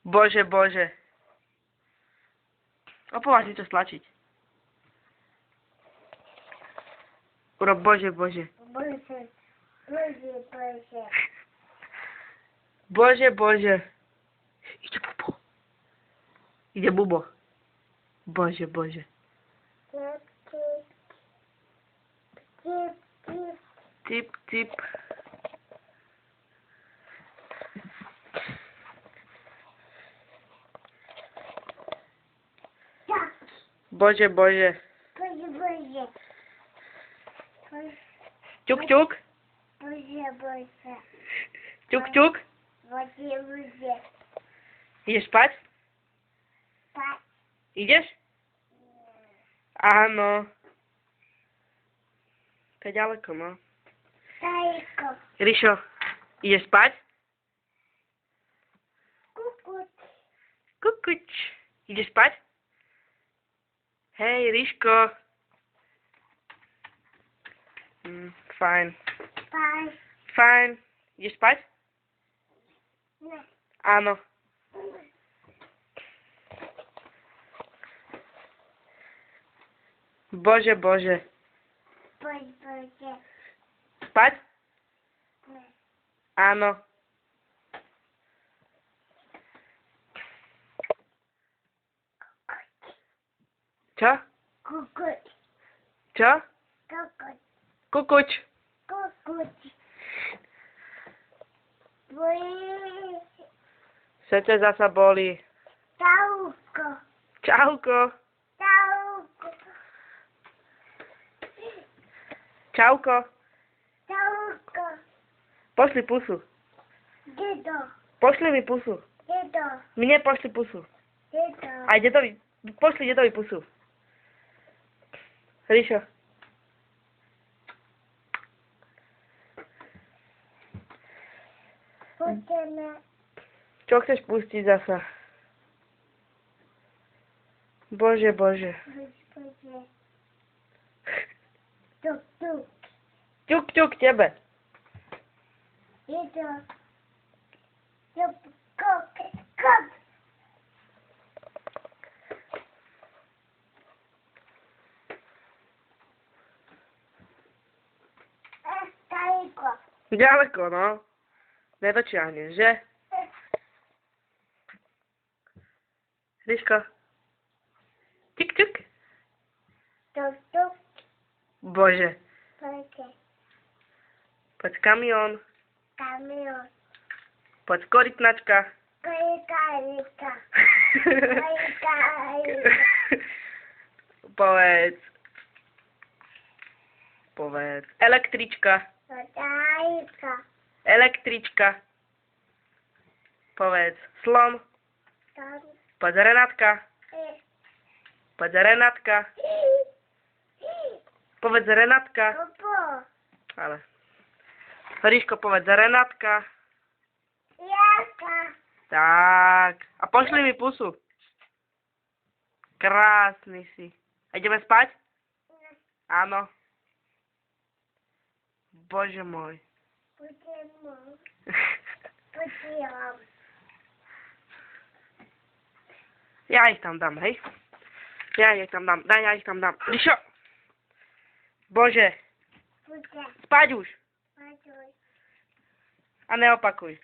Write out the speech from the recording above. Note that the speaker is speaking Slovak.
Bože, bože. Opováž niečo stlačiť. Urob bože, bože. Bože, bože. Ide bubo. Ide bubo. Bože, bože. Tip, tip. Bože, bože. Ťuk, ťuk. Ťuk, ťuk. Ideš spať? Ideš? Áno. To je ďaleko, no. Ríšo, ideš spať? Kukuč. Ideš spať? Hej, Ríško. Fajn. Fajn. Ideš spať? Ne. Áno. Bože, bože. Bože. Spať? Ne. Áno. Čo? Kukuč. Čo? Kukuč. Kukuč. Kukuč. Bože. Srdce zasa boli. Čauko. Čauko. Čauko. Čauko. Čauko. Pošli pusu. Dedo. Pošli mi pusu. Dedo. Mne pošli pusu. Dedo. Aj dedovi. Pošli dedovi pusu. Ríšo. Poďme. Čo chceš pustiť zasa? Bože, bože. Bože. Tuk, tuk. Ťuk, ťuk, tebe. Dedo. Tuk, kok, kok. Stajko. Ďaleko, no. Nedočiahneš, že? Ríško. Ťuk, ťuk. Tuk, tuk. Bože. Poďte. Poď kamión. Kamion. Poď korytnačka. Kajka. Povedz. Povedz. Električka. Kajka. Električka. Povedz. Slon. Tam. Poď Renátka. Poď Renátka. Povedz Renátka. Popo. Ale. Ríško, povedz Renátka. Jaka. Tak. A pošli mi pusu. Krásny si. A ideme spať? Áno. Bože môj. Poďme. Ja ich tam dám, hej? Ja ich tam dám. Daj, ja ich tam dám. Ríšo. Bože. Poďme. Spať už. Poďme. A neopakuj.